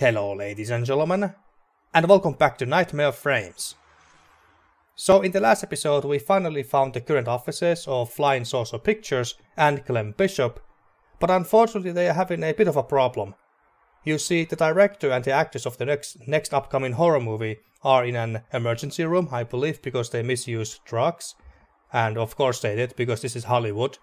Hello ladies and gentlemen, and welcome back to Nightmare Frames. So in the last episode we finally found the current offices of Flying Saucer Pictures and Clem Bishop, but unfortunately they are having a bit of a problem. You see, the director and the actors of the next upcoming horror movie are in an emergency room, I believe, because they misused drugs. And of course they did, because this is Hollywood.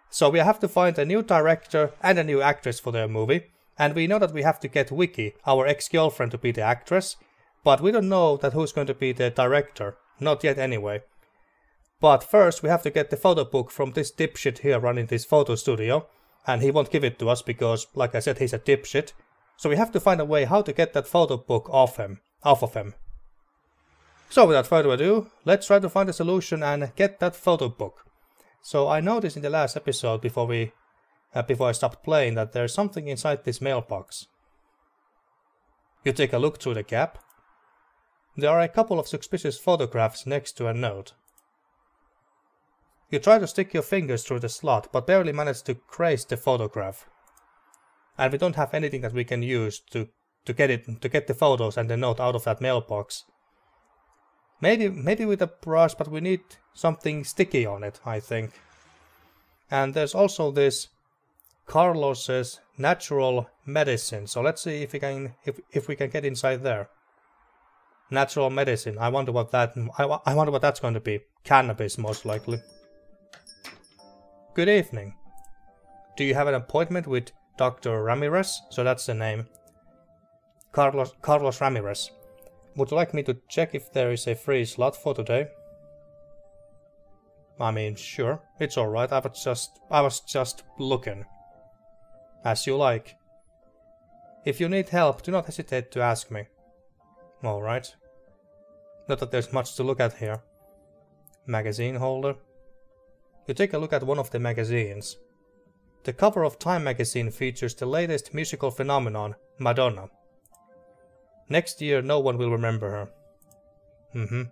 So we have to find a new director and a new actress for their movie. And we know that we have to get Vicky, our ex-girlfriend, to be the actress. But we don't know that who's going to be the director. Not yet anyway. But first we have to get the photo book from this dipshit here running this photo studio. And he won't give it to us because, like I said, he's a dipshit. So we have to find a way how to get that photo book off of him. So without further ado, let's try to find a solution and get that photo book. So I noticed in the last episode before I stopped playing that there's something inside this mailbox. You take a look through the gap. There are a couple of suspicious photographs next to a note. You try to stick your fingers through the slot, but barely manage to graze the photograph. And we don't have anything that we can use to get the photos and the note out of that mailbox. Maybe with a brush, but we need something sticky on it, I think. And there's also this Carlos's natural medicine. So let's see if we can get inside there. Natural medicine. I wonder what that's going to be. Cannabis, most likely. Good evening. Do you have an appointment with Dr. Ramirez? So that's the name. Carlos Ramirez. Would you like me to check if there is a free slot for today? I mean, sure. It's alright. I was just looking. As you like. If you need help, do not hesitate to ask me. Alright. Not that there's much to look at here. Magazine holder. You take a look at one of the magazines. The cover of Time magazine features the latest musical phenomenon, Madonna. Next year no one will remember her.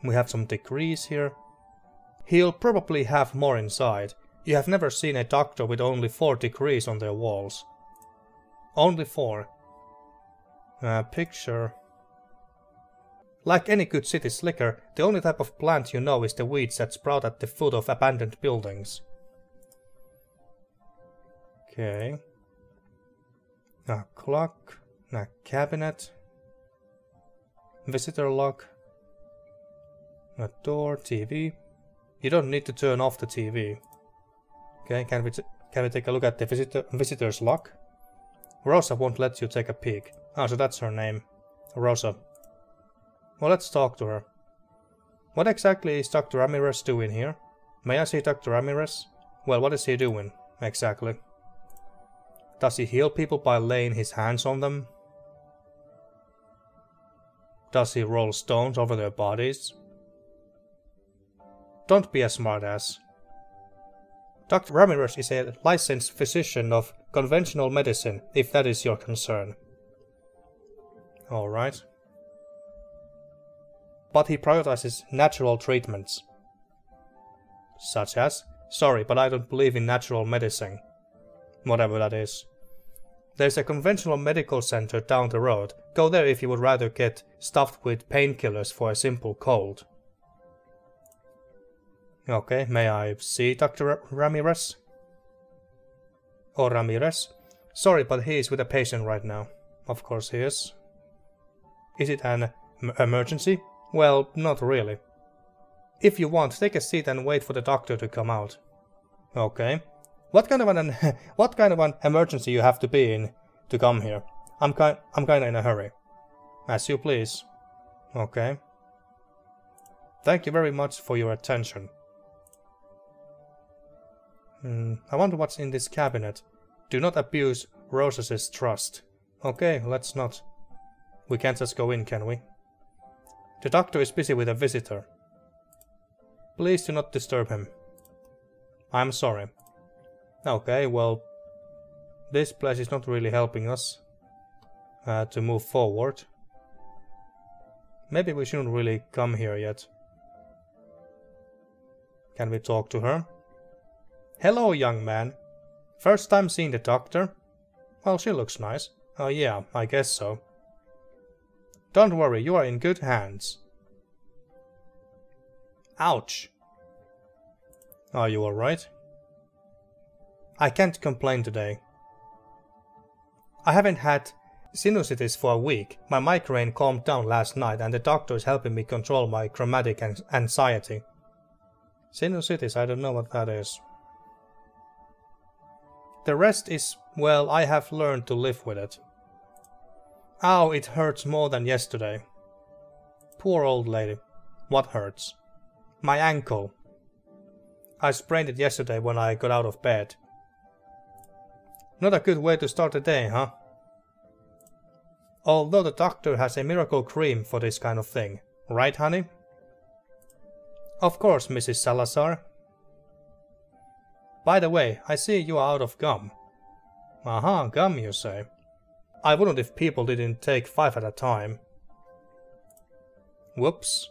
We have some degrees here. He'll probably have more inside. You have never seen a doctor with only 4 degrees on their walls. Only 4. Picture. Like any good city slicker, the only type of plant you know is the weeds that sprout at the foot of abandoned buildings. Okay. A clock, a cabinet, visitor lock, a door, TV. You don't need to turn off the TV. Okay, can we take a look at the visitor's lock? Rosa won't let you take a peek. Oh, so that's her name. Rosa. Well, let's talk to her. What exactly is Dr. Ramirez doing here? May I see Dr. Ramirez? Well, what is he doing, exactly? Does he heal people by laying his hands on them? Does he roll stones over their bodies? Don't be a smartass. Dr. Ramirez is a licensed physician of conventional medicine, if that is your concern. Alright. But he prioritizes natural treatments. Such as? Sorry, but I don't believe in natural medicine. Whatever that is. There's a conventional medical center down the road. Go there if you would rather get stuffed with painkillers for a simple cold. Okay, may I see Dr. Ramirez? Or Ramirez? Sorry, but he is with a patient right now. Of course he is. Is it an emergency? Well, not really. If you want, take a seat and wait for the doctor to come out. Okay. What kind of an emergency you have to be in to come here? I'm kinda in a hurry. As you please. Okay. Thank you very much for your attention. I wonder what's in this cabinet. Do not abuse Rosa's trust. Okay, let's not. We can't just go in, can we? The doctor is busy with a visitor. Please do not disturb him. I'm sorry. Okay, well, this place is not really helping us to move forward. Maybe we shouldn't really come here yet. Can we talk to her? Hello, young man. First time seeing the doctor? Well, she looks nice. Oh yeah, I guess so. Don't worry, you are in good hands. Ouch. Are you alright? I can't complain today. I haven't had sinusitis for a week. My migraine calmed down last night and the doctor is helping me control my chromatic anxiety. Sinusitis, I don't know what that is. The rest is, well, I have learned to live with it. Ow, it hurts more than yesterday. Poor old lady. What hurts? My ankle. I sprained it yesterday when I got out of bed. Not a good way to start the day, huh? Although the doctor has a miracle cream for this kind of thing. Right, honey? Of course, Mrs. Salazar. By the way, I see you are out of gum. Aha, gum you say. I wouldn't if people didn't take 5 at a time. Whoops.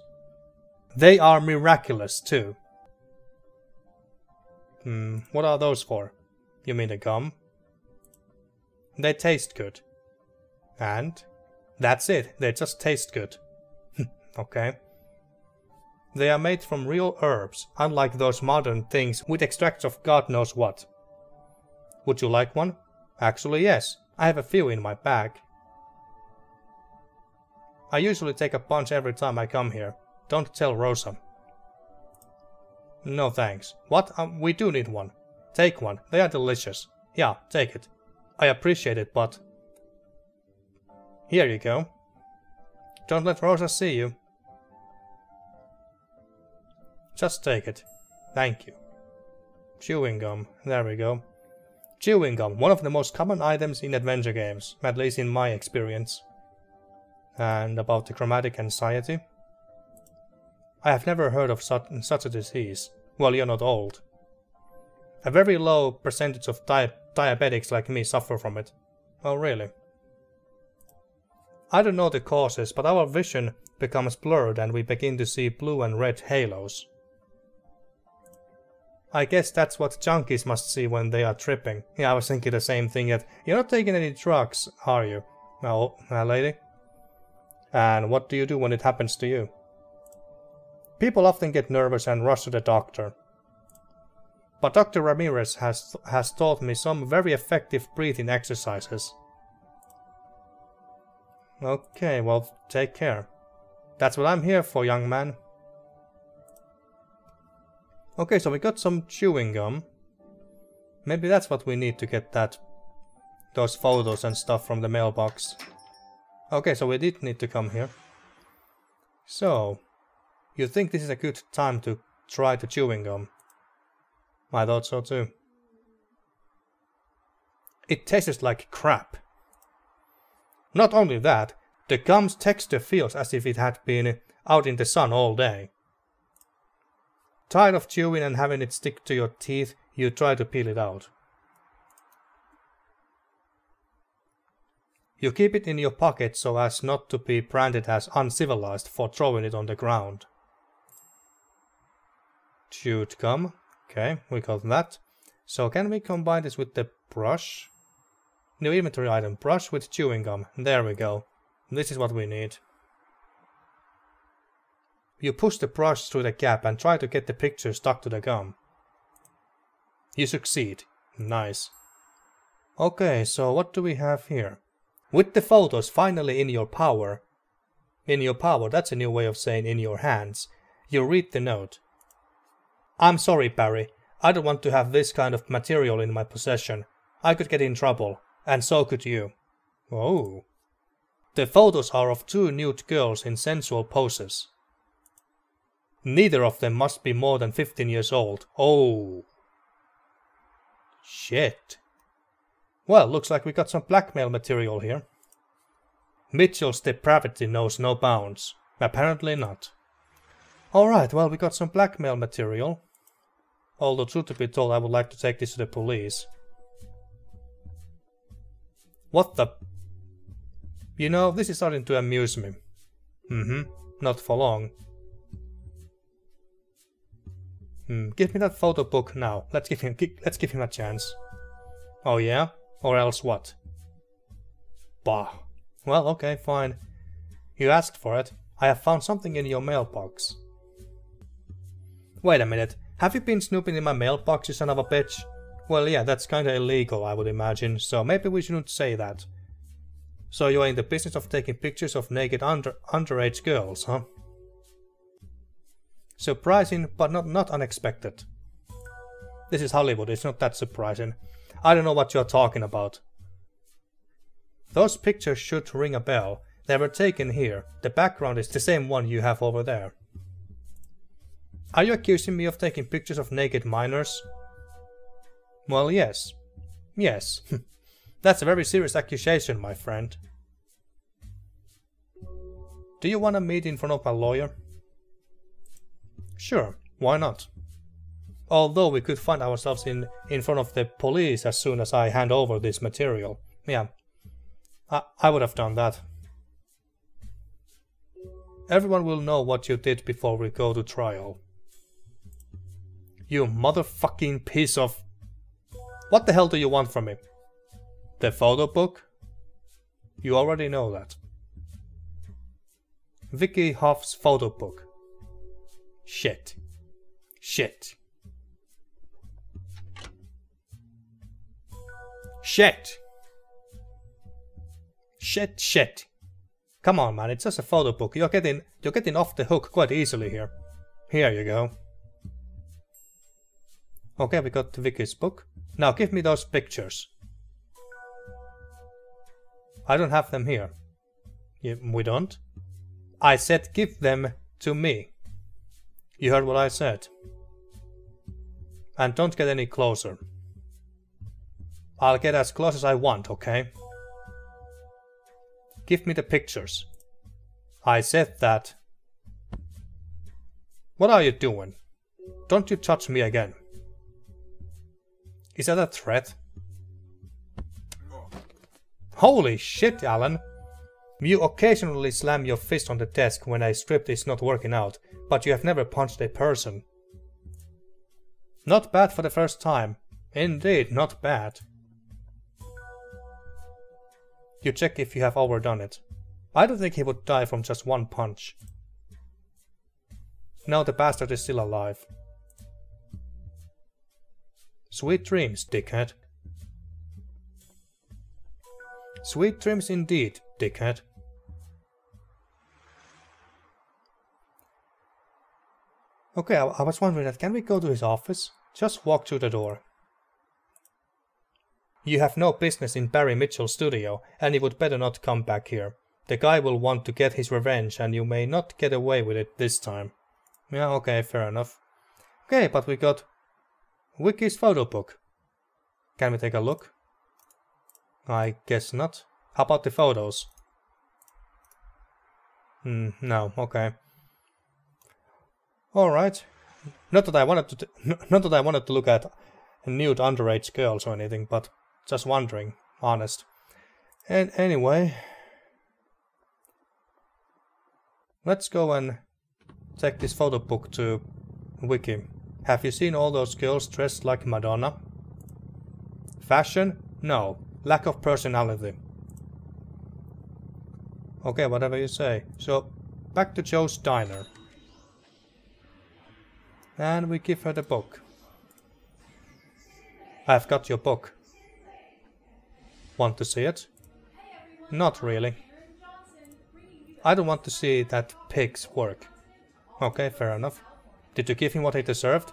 They are miraculous too. What are those for? You mean the gum? They taste good. And? That's it, they just taste good. Okay. They are made from real herbs, unlike those modern things with extracts of God knows what. Would you like one? Actually yes, I have a few in my bag. I usually take a bunch every time I come here. Don't tell Rosa. No thanks. What? We do need one. Take one, they are delicious. Yeah, take it. I appreciate it, but... Here you go. Don't let Rosa see you. Just take it. Thank you. Chewing gum. There we go. Chewing gum. One of the most common items in adventure games, at least in my experience. And about the chromatic anxiety? I have never heard of such a disease. Well, you're not old. A very low percentage of diabetics like me suffer from it. Oh, really? I don't know the causes, but our vision becomes blurred and we begin to see blue and red halos. I guess that's what junkies must see when they are tripping. Yeah, I was thinking the same thing. That you're not taking any drugs, are you? No, lady? And what do you do when it happens to you? People often get nervous and rush to the doctor. But Dr. Ramirez has taught me some very effective breathing exercises. Okay, well, take care. That's what I'm here for, young man. Okay, so we got some chewing gum. Maybe that's what we need to get those photos and stuff from the mailbox. Okay, so we did need to come here. So, you think this is a good time to try the chewing gum? I thought so too. It tastes like crap. Not only that, the gum's texture feels as if it had been out in the sun all day. Tired of chewing and having it stick to your teeth, you try to peel it out. You keep it in your pocket so as not to be branded as uncivilized for throwing it on the ground. Chewed gum. Okay, we got that. So can we combine this with the brush? New inventory item, brush with chewing gum. There we go. This is what we need. You push the brush through the gap and try to get the picture stuck to the gum. You succeed. Nice. Okay, so what do we have here? With the photos finally in your power. In your power, that's a new way of saying in your hands. You read the note. I'm sorry, Barry. I don't want to have this kind of material in my possession. I could get in trouble. And so could you. Oh. The photos are of 2 nude girls in sensual poses. Neither of them must be more than 15 years old. Oh. Shit. Well, looks like we got some blackmail material here. Mitchell's depravity knows no bounds. Apparently not. Alright, well, we got some blackmail material. Although, truth to be told, I would like to take this to the police. What the... You know, this is starting to amuse me. Not for long. Give me that photo book now. Let's give him a chance. Oh yeah? Or else what? Bah. Well, okay, fine. You asked for it. I have found something in your mailbox. Wait a minute. Have you been snooping in my mailbox, you son of a bitch? Well, yeah, that's kinda illegal, I would imagine, so maybe we shouldn't say that. So you're in the business of taking pictures of naked underage girls, huh? Surprising, but not unexpected. This is Hollywood, it's not that surprising. I don't know what you're talking about. Those pictures should ring a bell. They were taken here. The background is the same one you have over there. Are you accusing me of taking pictures of naked minors? Well, yes. Yes. That's a very serious accusation, my friend. Do you want to meet in front of my lawyer? Sure, why not? Although we could find ourselves in front of the police as soon as I hand over this material. Yeah, I would have done that. Everyone will know what you did before we go to trial. You motherfucking piece of... What the hell do you want from me? The photo book? You already know that. Vicky Hoff's photo book. Shit. Shit. Shit. Shit, shit. Come on, man, it's just a photo book. You're getting off the hook quite easily here. Here you go. Okay, we got Vicky's book. Now give me those pictures. I don't have them here. We don't? I said give them to me. You heard what I said. And don't get any closer. I'll get as close as I want, okay? Give me the pictures. I said that. What are you doing? Don't you touch me again. Is that a threat? Holy shit, Alan! You occasionally slam your fist on the desk when a script is not working out, but you have never punched a person. Not bad for the first time. Indeed, not bad. You check if you have overdone it. I don't think he would die from just one punch. No, the bastard is still alive. Sweet dreams, dickhead. Sweet dreams indeed, dickhead. Okay, I was wondering that, can we go to his office? Just walk through the door. You have no business in Barry Mitchell's studio, and you would better not come back here. The guy will want to get his revenge, and you may not get away with it this time. Yeah, okay, fair enough. Okay, but we got Vicky's photo book. Can we take a look? I guess not. How about the photos? No, okay. Alright. Not that I wanted to look at nude underage girls or anything, but just wondering, honest. And anyway, let's go and take this photo book to Vicky. Have you seen all those girls dressed like Madonna? Fashion? No. Lack of personality. Okay, whatever you say. So, back to Joe's diner. And we give her the book. I've got your book. Want to see it? Not really. I don't want to see that pig's work. Okay, fair enough. Did you give him what he deserved?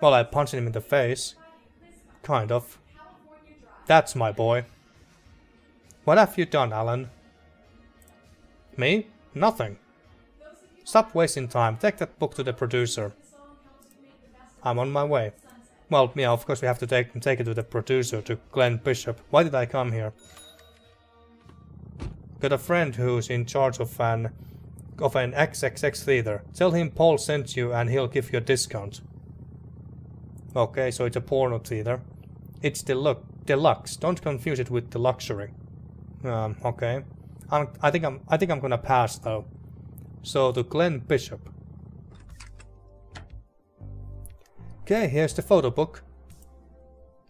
Well, I punched him in the face. Kind of. That's my boy. What have you done, Alan? Me? Nothing. Stop wasting time. Take that book to the producer. I'm on my way. Well, yeah, of course we have to take it to the producer, to Glenn Bishop. Why did I come here? Got a friend who's in charge of an XXX theater. Tell him Paul sent you and he'll give you a discount. Okay, so it's a porno theater. It's deluxe. Don't confuse it with the luxury. Okay. I think I'm gonna pass though. So to Glenn Bishop. Okay, here's the photo book.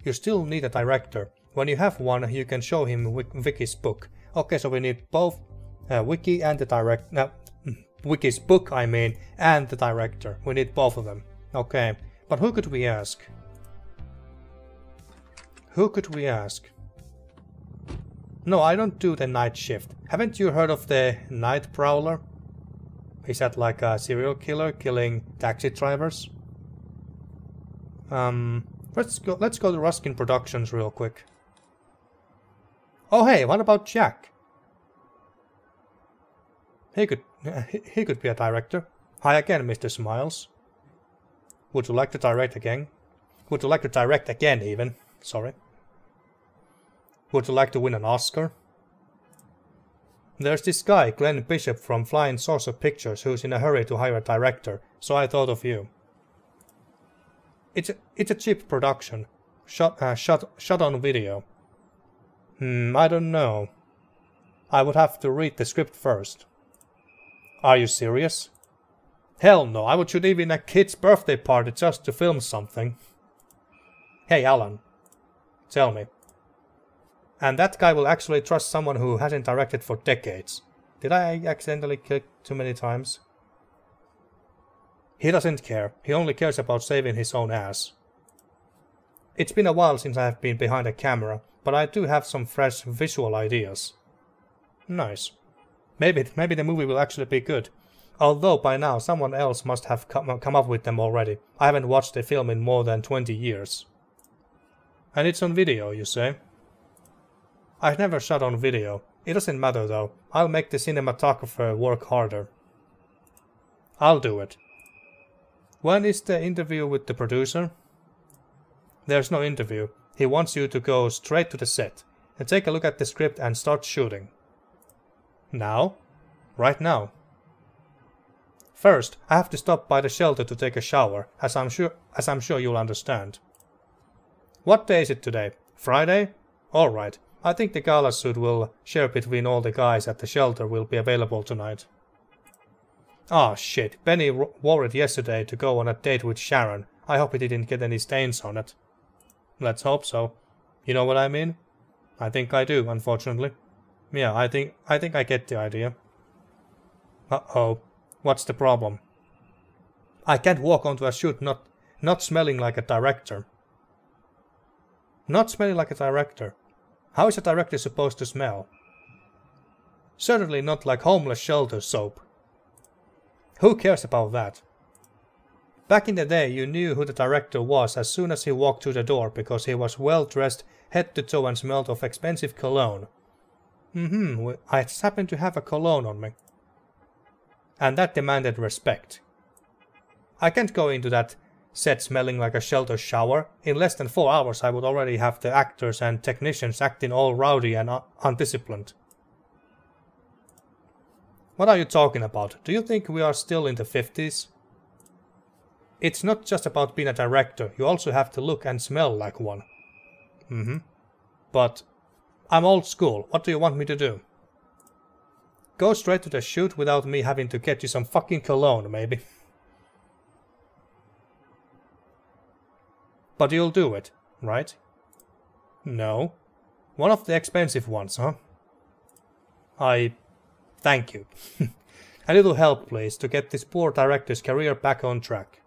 You still need a director. When you have one, you can show him Vicky's book. Okay, so we need both Vicky and the director. Vicky's book, I mean, and the director. We need both of them. Okay, but who could we ask? Who could we ask? No, I don't do the night shift. Haven't you heard of the night prowler? Is that like a serial killer killing taxi drivers? Let's go to Ruskin Productions real quick. Oh hey, what about Jack? He could be a director. Hi again, Mr. Smiles. Would you like to direct again? Would you like to direct again, even? Sorry. Would you like to win an Oscar? There's this guy, Glenn Bishop from Flying Saucer Pictures, who's in a hurry to hire a director, so I thought of you. It's a cheap production, shot on video. I don't know. I would have to read the script first. Are you serious? Hell no, I would shoot even a kid's birthday party just to film something. Hey Alan, tell me. And that guy will actually trust someone who hasn't directed for decades. Did I accidentally click too many times? He doesn't care. He only cares about saving his own ass. It's been a while since I have been behind a camera, but I do have some fresh visual ideas. Nice. Maybe the movie will actually be good. Although by now someone else must have come up with them already. I haven't watched the film in more than 20 years. And it's on video, you say? I've never shot on video. It doesn't matter though. I'll make the cinematographer work harder. I'll do it. When is the interview with the producer? There's no interview. He wants you to go straight to the set and take a look at the script and start shooting. Now? Right now. First, I have to stop by the shelter to take a shower, as I'm sure you'll understand. What day is it today? Friday? Alright. I think the gala suit we'll share between all the guys at the shelter will be available tonight. Ah shit, Benny wore it yesterday to go on a date with Sharon. I hope he didn't get any stains on it. Let's hope so. You know what I mean? I think I do, unfortunately. Yeah, I think I get the idea. Uh-oh. What's the problem? I can't walk onto a shoot not smelling like a director. Not smelling like a director? How is a director supposed to smell? Certainly not like homeless shelter soap. Who cares about that? Back in the day you knew who the director was as soon as he walked through the door because he was well dressed head to toe and smelled of expensive cologne. I just happened to have a cologne on me. And that demanded respect. I can't go into that set smelling like a shelter shower. In less than 4 hours I would already have the actors and technicians acting all rowdy and undisciplined. What are you talking about? Do you think we are still in the 50s? It's not just about being a director, you also have to look and smell like one. But I'm old school, what do you want me to do? Go straight to the shoot without me having to get you some fucking cologne, maybe. But you'll do it, right? No. One of the expensive ones, huh? Thank you. A little help, please, to get this poor director's career back on track.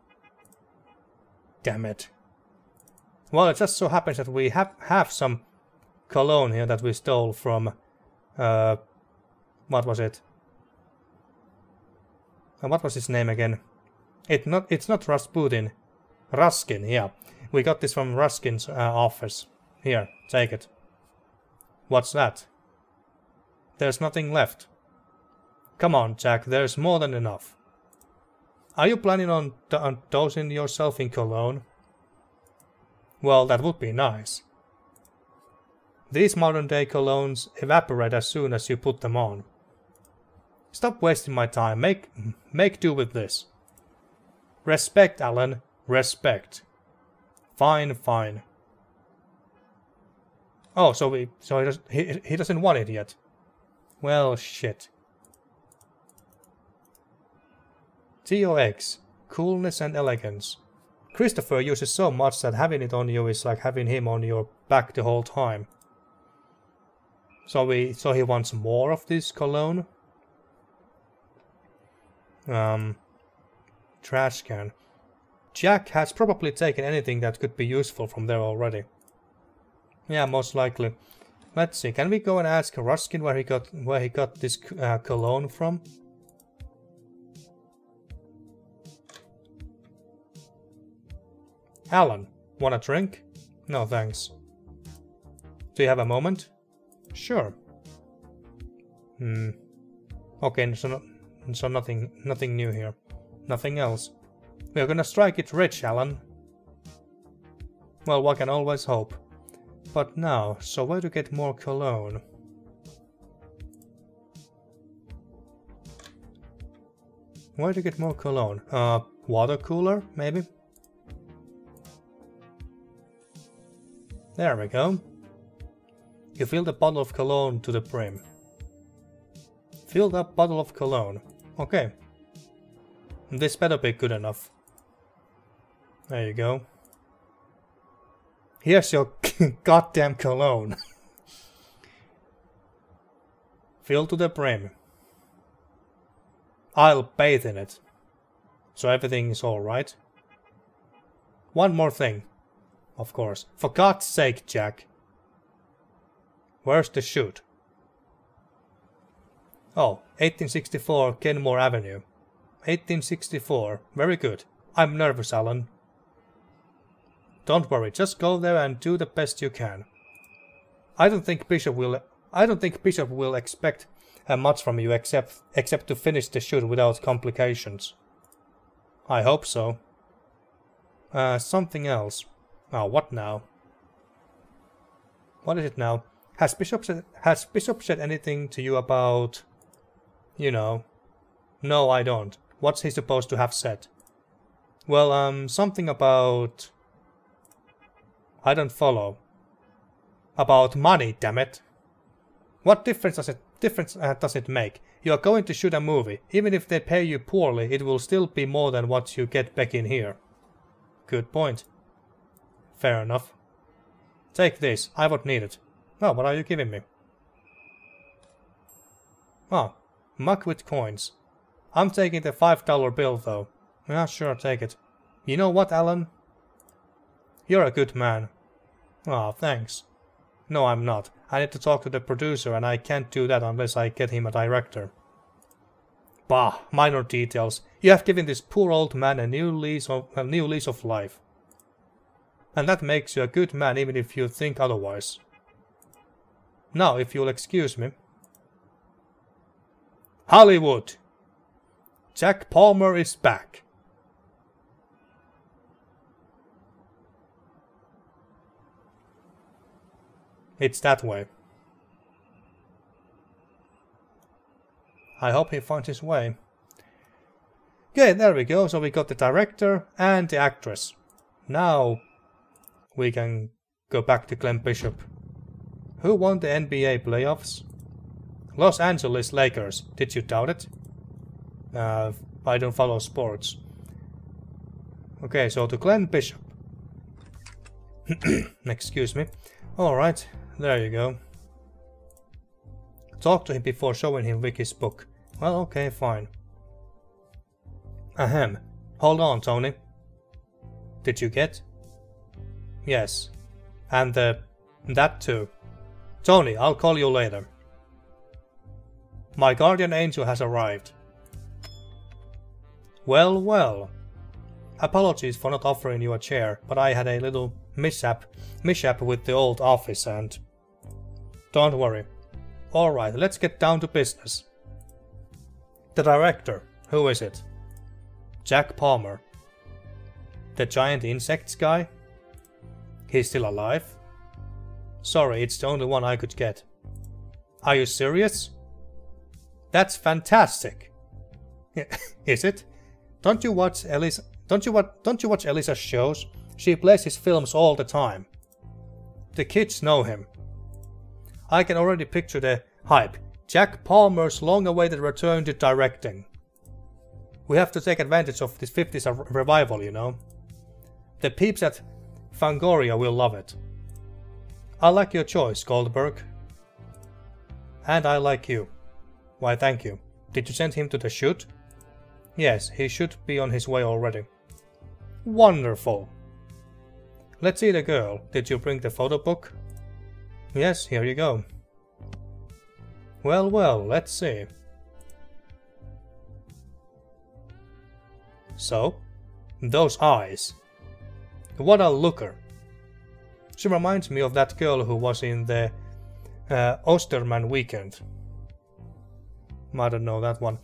Damn it. Well, it just so happens that we have some cologne here that we stole from... what was it? What was his name again? It's not Rasputin. Ruskin, yeah. We got this from Ruskin's office. Here, take it. What's that? There's nothing left. Come on, Jack, there's more than enough. Are you planning on dosing yourself in cologne? Well, that would be nice. These modern-day colognes evaporate as soon as you put them on. Stop wasting my time. Make do with this. Respect, Alan. Respect. Fine, fine. Oh, so he doesn't want it yet. Well, shit. TOX. Coolness and elegance. Christopher uses so much that having it on you is like having him on your back the whole time. So he wants more of this cologne. Trash can. Jack has probably taken anything that could be useful from there already. Yeah, most likely. Let's see. Can we go and ask Ruskin where he got this cologne from? Alan, want a drink? No, thanks. Do you have a moment? Sure. Okay, so nothing new here. Nothing else. We're gonna strike it rich, Alan. Well, one can always hope. But now, so where to get more cologne? Where to get more cologne? Water cooler, maybe? There we go. You fill the bottle of cologne to the brim. Filled up bottle of cologne. Okay. This better be good enough. There you go. Here's your goddamn cologne. Fill to the brim. I'll bathe in it. So everything is alright. One more thing. Of course. For God's sake, Jack. Where's the chute? Oh, 1864 Kenmore Avenue. 1864. Very good. I'm nervous, Alan. Don't worry, just go there and do the best you can. I don't think Bishop will expect much from you except to finish the shoot without complications. I hope so. Something else. Oh, what now? What is it now? Has Bishop said anything to you about, you know? No, I don't. What's he supposed to have said? Well, something about... I don't follow. About money, damn it. What difference does it make? You are going to shoot a movie. Even if they pay you poorly, it will still be more than what you get back in here. Good point. Fair enough. Take this. I won't need it. Oh, what are you giving me? Oh, mug with coins. I'm taking the $5 bill though. Yeah, sure, take it. You know what, Alan? You're a good man. Ah, thanks. No, I'm not. I need to talk to the producer and I can't do that unless I get him a director. Bah, minor details. You have given this poor old man a new lease of life. And that makes you a good man even if you think otherwise. Now, if you'll excuse me. Hollywood! Jack Palmer is back. It's that way. I hope he finds his way. Okay, there we go. So we got the director and the actress. Now we can go back to Glenn Bishop. Who won the NBA playoffs? Los Angeles Lakers. Did you doubt it? I don't follow sports. Okay, so to Glenn Bishop. Excuse me. Alright, there you go. Talk to him before showing him Vicky's book. Well, okay, fine. Ahem. Hold on, Tony. Did you get? Yes. And that too. Tony, I'll call you later. My guardian angel has arrived. Well, well. Apologies for not offering you a chair, but I had a little mishap with the old office and... Don't worry. Alright, let's get down to business. The director. Who is it? Jack Palmer. The giant insects guy? He's still alive? Sorry, it's the only one I could get. Are you serious? That's fantastic. Is it? Don't you watch Elisa's shows? She plays his films all the time. The kids know him. I can already picture the hype. Jack Palmer's long-awaited return to directing. We have to take advantage of this 50s revival, you know. The peeps at Fangoria will love it. I like your choice, Goldberg. And I like you. Why, thank you. Did you send him to the shoot? Yes, he should be on his way already. Wonderful. Let's see the girl. Did you bring the photo book? Yes, here you go. Well, well, let's see. So, those eyes. What a looker. She reminds me of that girl who was in the Osterman Weekend. I don't know that one.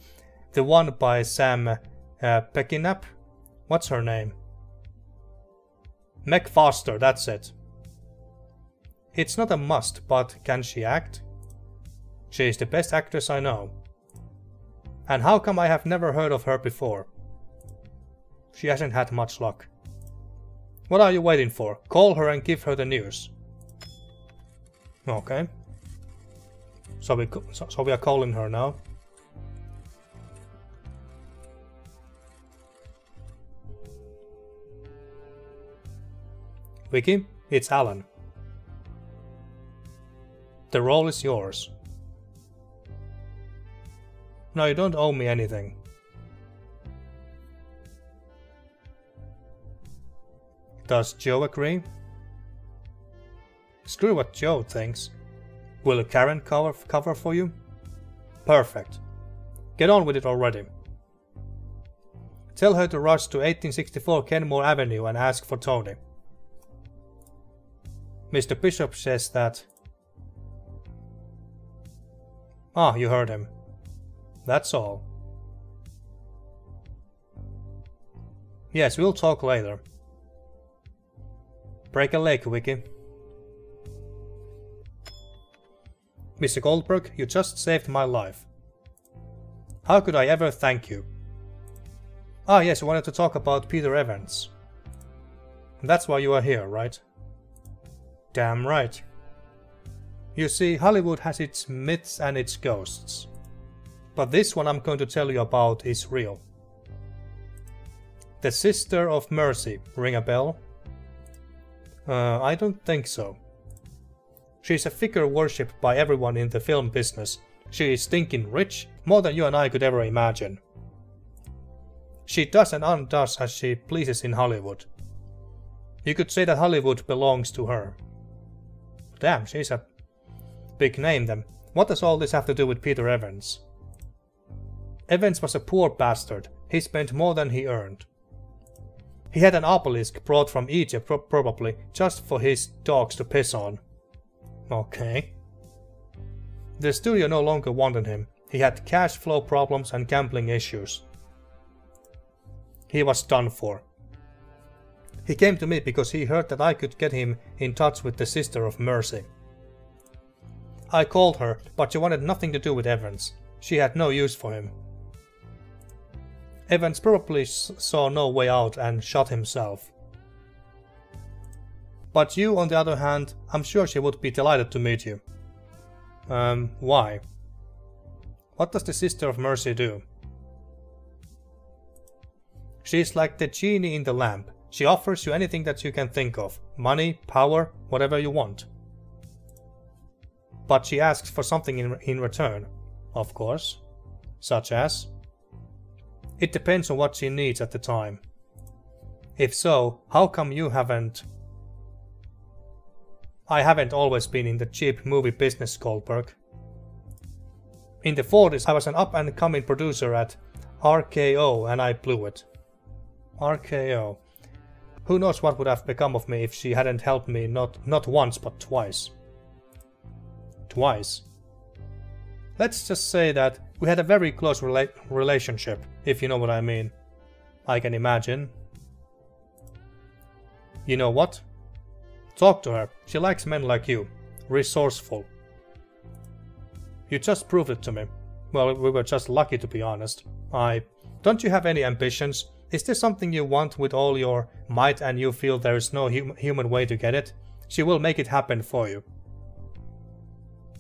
The one by Sam Peckinpah? What's her name? Meg Foster, that's it. It's not a must, but can she act? She is the best actress I know. And how come I have never heard of her before? She hasn't had much luck. What are you waiting for? Call her and give her the news. Okay. So we are calling her now. Vicky, it's Alan. The role is yours. No, you don't owe me anything. Does Joe agree? Screw what Joe thinks. Will Karen cover for you? Perfect. Get on with it already. Tell her to rush to 1864 Kenmore Avenue and ask for Tony. Mr. Bishop says that... Ah, you heard him. That's all. Yes, we'll talk later. Break a leg, Vicky. Mr. Goldberg, you just saved my life. How could I ever thank you? Ah yes, you wanted to talk about Peter Evans. That's why you are here, right? Damn right. You see, Hollywood has its myths and its ghosts. But this one I'm going to tell you about is real. The Sister of Mercy, ring a bell? I don't think so. She's a figure worshipped by everyone in the film business. She is stinking rich, more than you and I could ever imagine. She does and undoes as she pleases in Hollywood. You could say that Hollywood belongs to her. Damn, she's a big name then. What does all this have to do with Peter Evans? Evans was a poor bastard. He spent more than he earned. He had an obelisk brought from Egypt probably, just for his dogs to piss on. Okay. The studio no longer wanted him. He had cash flow problems and gambling issues. He was done for. He came to me because he heard that I could get him in touch with the Sister of Mercy. I called her, but she wanted nothing to do with Evans. She had no use for him. Evans probably saw no way out and shot himself. But you, on the other hand, I'm sure she would be delighted to meet you. Why? What does the Sister of Mercy do? She's like the genie in the lamp. She offers you anything that you can think of. Money, power, whatever you want. But she asks for something in return, of course. Such as? It depends on what she needs at the time. If so, how come you haven't... I haven't always been in the cheap movie business, Goldberg. In the 40s I was an up-and-coming producer at RKO and I blew it. RKO. Who knows what would have become of me if she hadn't helped me not once but twice. Twice. Let's just say that we had a very close relationship, if you know what I mean. I can imagine. You know what? Talk to her. She likes men like you. Resourceful. You just proved it to me. Well, we were just lucky, to be honest. Don't you have any ambitions? Is there something you want with all your might and you feel there is no human way to get it? She will make it happen for you.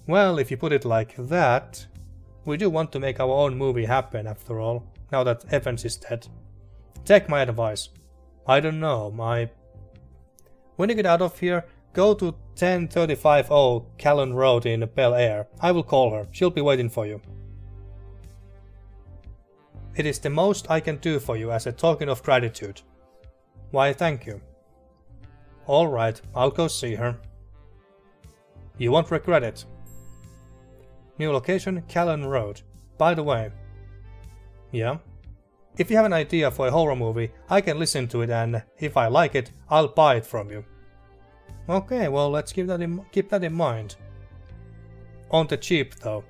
Well, if you put it like that... We do want to make our own movie happen, after all, now that Evans is dead. Take my advice. I don't know, When you get out of here, go to 10350 Callan Road in Bel Air. I will call her. She'll be waiting for you. It is the most I can do for you as a token of gratitude. Why, thank you. Alright, I'll go see her. You won't regret it. New location, Callan Road. By the way. Yeah? If you have an idea for a horror movie, I can listen to it, and if I like it, I'll buy it from you. Okay, well, let's keep that in mind. On the cheap, though.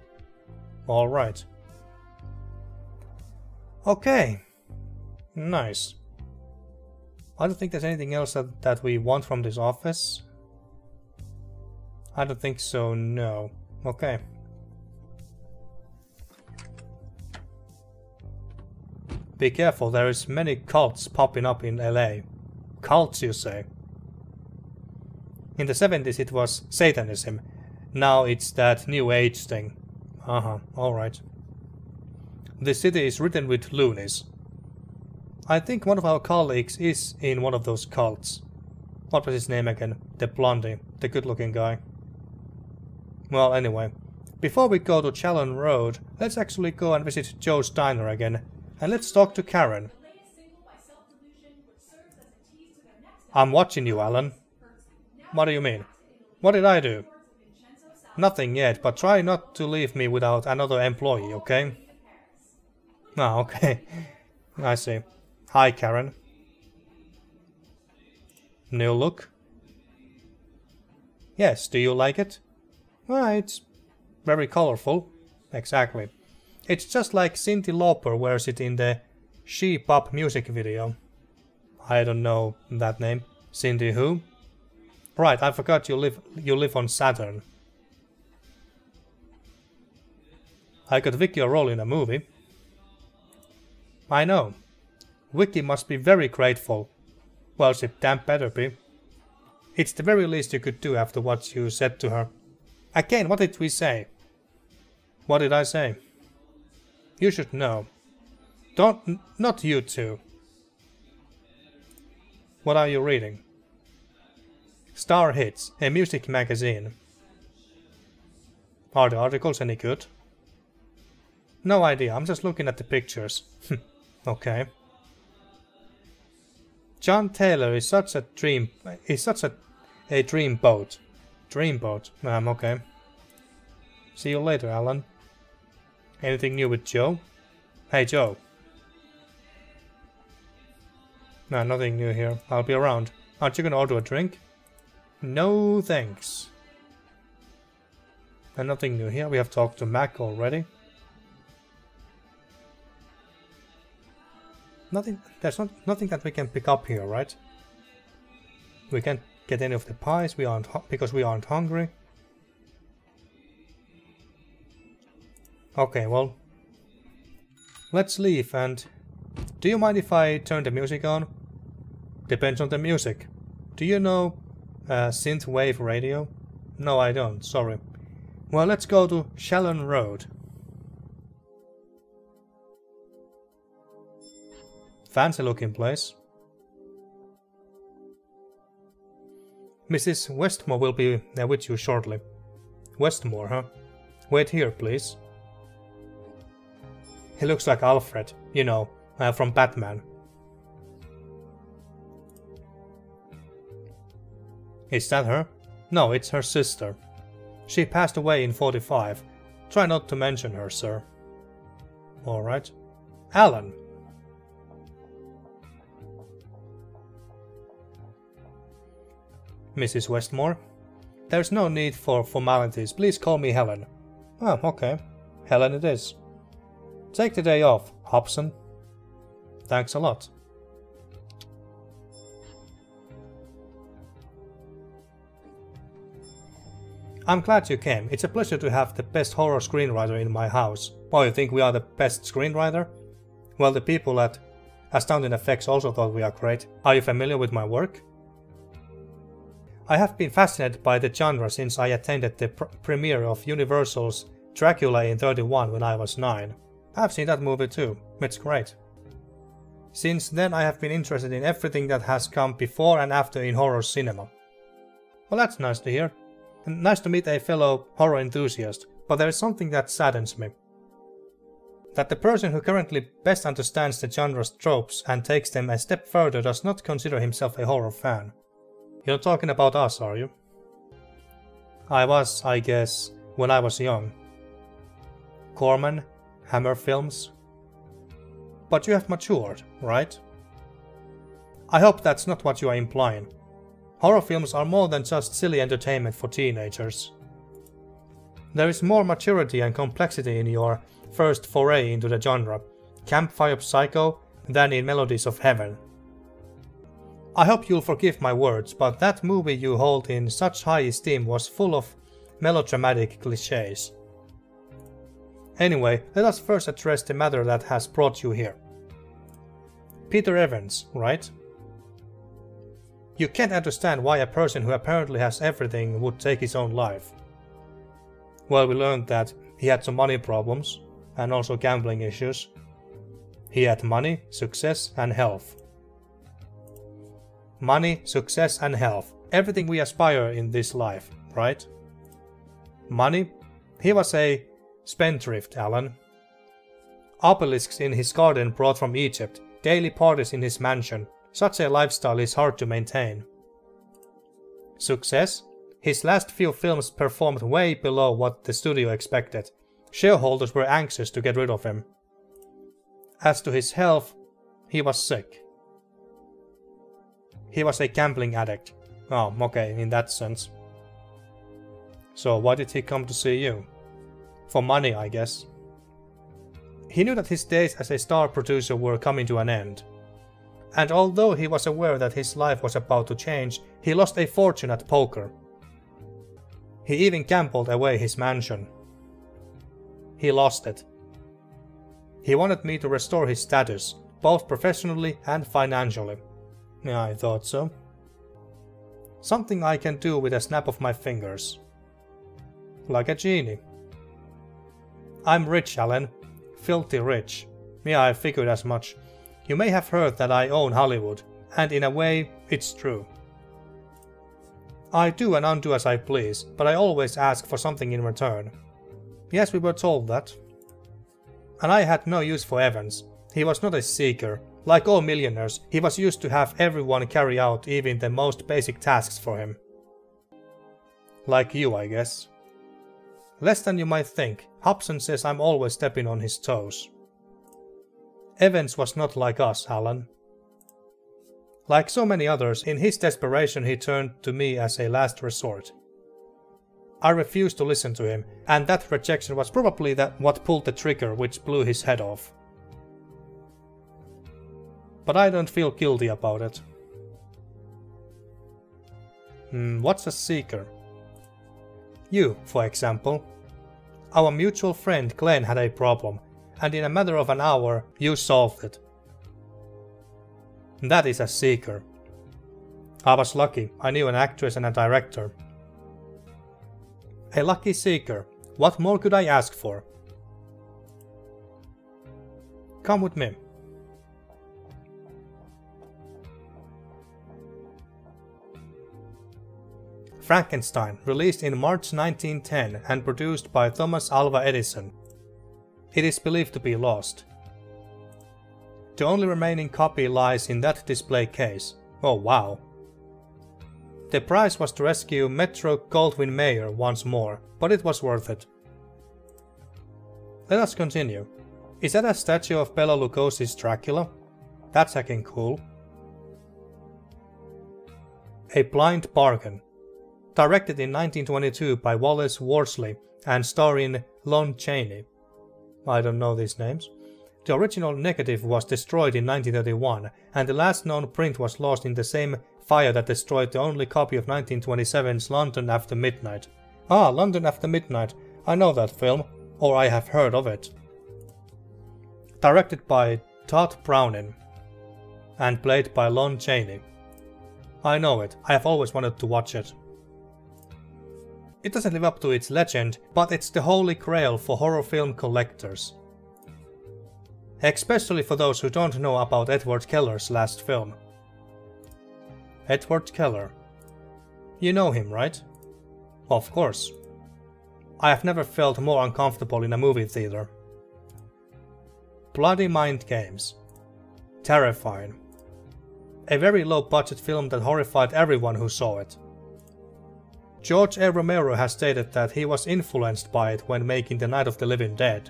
Alright. Okay. Nice. I don't think there's anything else that we want from this office. I don't think so, no. Okay. Be careful, there is many cults popping up in LA. Cults, you say? In the 70s it was Satanism. Now it's that New Age thing. Alright. This city is written with loonies. I think one of our colleagues is in one of those cults. What was his name again? The blondie, the good-looking guy. Well, anyway. Before we go to Callan Road, let's actually go and visit Joe's Diner again. And let's talk to Karen. I'm watching you, Alan. What do you mean? What did I do? Nothing yet, but try not to leave me without another employee, okay? Ah, okay. I see. Hi, Karen. New look? Yes, do you like it? Well, it's very colorful. Exactly. It's just like Cyndi Lauper wears it in the She Pop music video. I don't know that name. Cyndi who? Right, I forgot you live on Saturn. I got Vicky a role in a movie. I know. Vicky must be very grateful. Well, she damn better be. It's the very least you could do after what you said to her. Again, what did we say? What did I say? You should know. Not you two. What are you reading? Star Hits, a music magazine. Are the articles any good? No idea, I'm just looking at the pictures. Okay. John Taylor is such a dreamboat. Dreamboat. Okay. See you later, Alan. Anything new with Joe? Hey, Joe. No, nothing new here. I'll be around. Aren't you gonna order a drink? No, thanks. And nothing new here. We have talked to Mac already. Nothing. There's nothing that we can pick up here, right? We can't get any of the pies. Because we aren't hungry. Okay, well, let's leave. And do you mind if I turn the music on? Depends on the music. Do you know synthwave radio? No, I don't, sorry. Well, let's go to Callan Road. Fancy looking place. Mrs. Westmore will be with you shortly. Westmore, huh? Wait here, please. He looks like Alfred, you know, from Batman. Is that her? No, it's her sister. She passed away in '45. Try not to mention her, sir. Alright. Alan! Mrs. Westmore? There's no need for formalities. Please call me Helen. Oh, okay. Helen it is. Take the day off, Hobson. Thanks a lot. I'm glad you came. It's a pleasure to have the best horror screenwriter in my house. Oh, you think we are the best screenwriter? Well, the people at Astounding Effects also thought we are great. Are you familiar with my work? I have been fascinated by the genre since I attended the premiere of Universal's Dracula in '31 when I was 9. I've seen that movie too. It's great. Since then I have been interested in everything that has come before and after in horror cinema. Well, that's nice to hear. And nice to meet a fellow horror enthusiast, but there is something that saddens me. That the person who currently best understands the genre's tropes and takes them a step further does not consider himself a horror fan. You're talking about us, are you? I was, I guess, when I was young. Corman, Hammer films. But you have matured, right? I hope that's not what you are implying. Horror films are more than just silly entertainment for teenagers. There is more maturity and complexity in your first foray into the genre, Campfire Psycho, than in Melodies of Heaven. I hope you'll forgive my words, but that movie you hold in such high esteem was full of melodramatic clichés. Anyway, let us first address the matter that has brought you here. Peter Evans, right? You can't understand why a person who apparently has everything would take his own life. Well, we learned that he had some money problems, and also gambling issues. He had money, success, and health. Money, success, and health. Everything we aspire in this life, right? Money? He was a spendthrift, Alan. Obelisks in his garden brought from Egypt, daily parties in his mansion. Such a lifestyle is hard to maintain. Success? His last few films performed way below what the studio expected. Shareholders were anxious to get rid of him. As to his health, he was sick. He was a gambling addict. Oh, okay, in that sense. So why did he come to see you? For money, I guess. He knew that his days as a star producer were coming to an end. And although he was aware that his life was about to change, he lost a fortune at poker. He even gambled away his mansion. He lost it. He wanted me to restore his status, both professionally and financially. Yeah, I thought so. Something I can do with a snap of my fingers. Like a genie. I'm rich, Alan. Filthy rich. Yeah, I figured as much. You may have heard that I own Hollywood, and in a way, it's true. I do and undo as I please, but I always ask for something in return. Yes, we were told that. And I had no use for Evans. He was not a seeker. Like all millionaires, he was used to have everyone carry out even the most basic tasks for him. Like you, I guess. Less than you might think. Hobson says I'm always stepping on his toes. Evans was not like us, Alan. Like so many others, in his desperation he turned to me as a last resort. I refused to listen to him, and that rejection was probably what pulled the trigger which blew his head off. But I don't feel guilty about it. What's a seeker? You, for example. Our mutual friend Glenn had a problem, and in a matter of an hour, you solved it. That is a seeker. I was lucky. I knew an actress and a director. A lucky seeker. What more could I ask for? Come with me. Frankenstein, released in March 1910 and produced by Thomas Alva Edison. It is believed to be lost. The only remaining copy lies in that display case. Oh wow. The prize was to rescue Metro-Goldwyn-Mayer once more, but it was worth it. Let us continue. Is that a statue of Bela Lugosi's Dracula? That's heckin' cool. A Blind Bargain. Directed in 1922 by Wallace Worsley and starring Lon Chaney. I don't know these names. The original negative was destroyed in 1931, and the last known print was lost in the same fire that destroyed the only copy of 1927's London After Midnight. Ah, London After Midnight. I know that film, or I have heard of it. Directed by Todd Browning and played by Lon Chaney. I know it. I have always wanted to watch it. It doesn't live up to its legend, but it's the holy grail for horror film collectors. Especially for those who don't know about Edward Keller's last film. Edward Keller. You know him, right? Of course. I have never felt more uncomfortable in a movie theater. Bloody Mind Games. Terrifying. A very low-budget film that horrified everyone who saw it. George A. Romero has stated that he was influenced by it when making The Night of the Living Dead.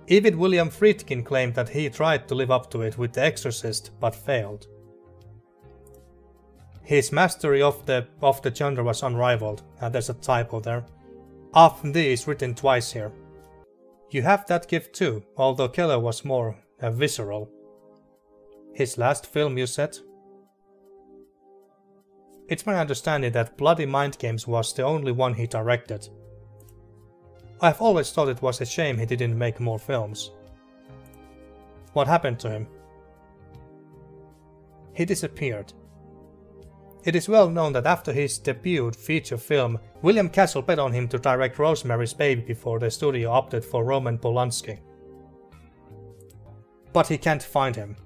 Even William Friedkin claimed that he tried to live up to it with The Exorcist, but failed. His mastery of the genre was unrivaled, and there's a typo there. Often the is written twice here. You have that gift too, although Keller was more visceral. His last film, you said? It's my understanding that Bloody Mind Games was the only one he directed. I've always thought it was a shame he didn't make more films. What happened to him? He disappeared. It is well known that after his debut feature film, William Castle bet on him to direct Rosemary's Baby before the studio opted for Roman Polanski. But he can't find him.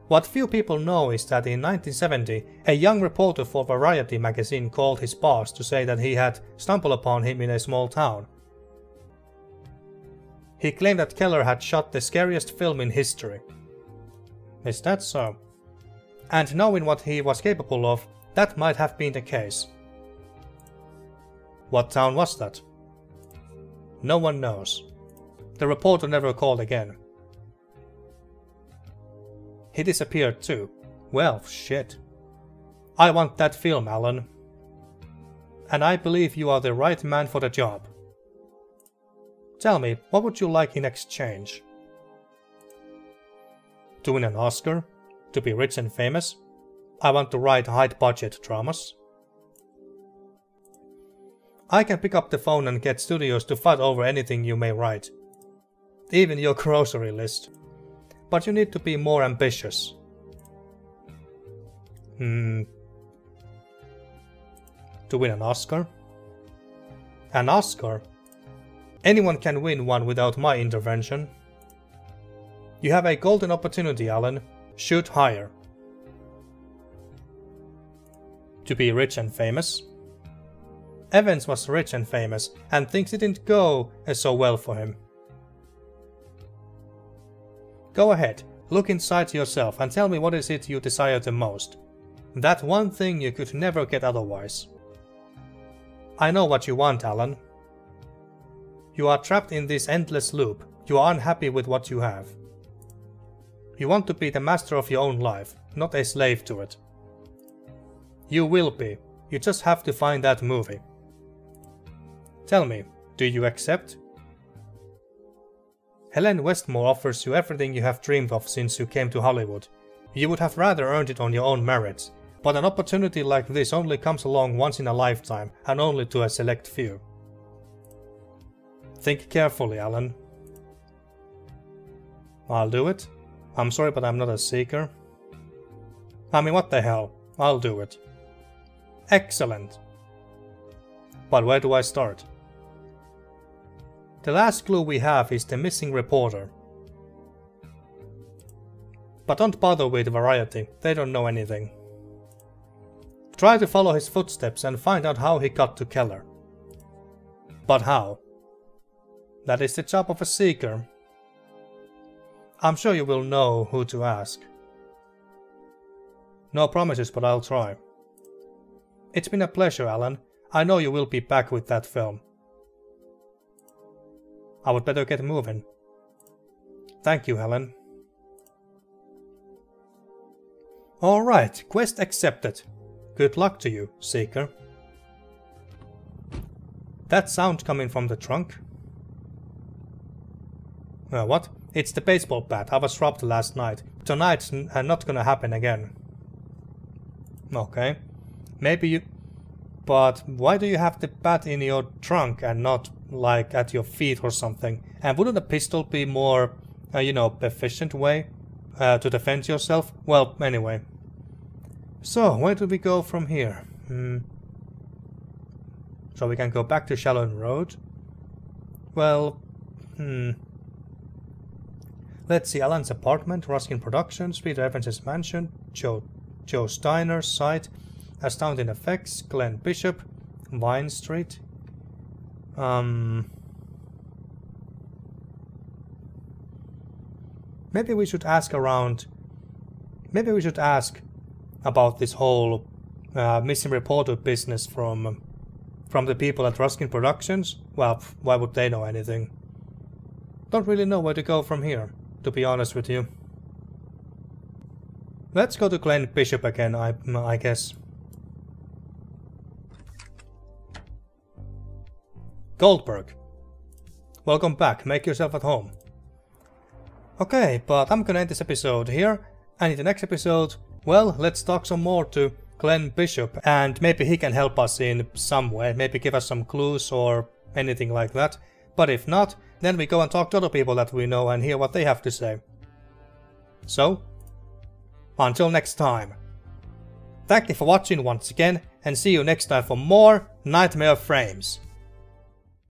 What few people know is that in 1970, a young reporter for Variety magazine called his boss to say that he had stumbled upon him in a small town. He claimed that Keller had shot the scariest film in history. Is that so? And knowing what he was capable of, that might have been the case. What town was that? No one knows. The reporter never called again. He disappeared too. Well, shit. I want that film, Alan. And I believe you are the right man for the job. Tell me, what would you like in exchange? To win an Oscar? To be rich and famous? I want to write high-budget dramas. I can pick up the phone and get studios to fight over anything you may write. Even your grocery list. But you need to be more ambitious. To win an Oscar? An Oscar? Anyone can win one without my intervention. You have a golden opportunity, Alan. Shoot higher. To be rich and famous? Evans was rich and famous, and things didn't go so well for him. Go ahead, look inside yourself and tell me what is it you desire the most. That one thing you could never get otherwise. I know what you want, Alan. You are trapped in this endless loop. You are unhappy with what you have. You want to be the master of your own life, not a slave to it. You will be. You just have to find that movie. Tell me, do you accept? Helen Westmore offers you everything you have dreamed of since you came to Hollywood. You would have rather earned it on your own merits, but an opportunity like this only comes along once in a lifetime and only to a select few. Think carefully, Alan. I'll do it. I'm sorry, but I'm not a seeker. I mean, what the hell? I'll do it. Excellent. But where do I start? The last clue we have is the missing reporter. But don't bother with Variety, they don't know anything. Try to follow his footsteps and find out how he got to Keller. But how? That is the job of a seeker. I'm sure you will know who to ask. No promises, but I'll try. It's been a pleasure, Alan. I know you will be back with that film. I would better get moving. Thank you, Helen. Alright, quest accepted. Good luck to you, Seeker. That sound coming from the trunk? What? It's the baseball bat. I was robbed last night. Tonight's not gonna happen again. Okay. Maybe you... But why do you have the bat in your trunk and not, like, at your feet or something? And wouldn't a pistol be more, efficient way to defend yourself? Well, anyway. So, where do we go from here? So we can go back to Shalon Road? Well, Let's see, Alan's apartment, Ruskin Productions, Peter Evans' mansion, Joe Steiner's site. Astounding Effects, Glenn Bishop, Vine Street. Maybe we should ask around. Maybe we should ask about this whole missing reporter business from the people at Ruskin Productions. Well, why would they know anything? Don't really know where to go from here, to be honest with you. Let's go to Glenn Bishop again, I guess. Goldberg. Welcome back, make yourself at home. Okay, but I'm gonna end this episode here, and in the next episode, well, let's talk some more to Glenn Bishop, and maybe he can help us in some way, maybe give us some clues or anything like that. But if not, then we go and talk to other people that we know and hear what they have to say. So, until next time. Thank you for watching once again, and see you next time for more Nightmare Frames.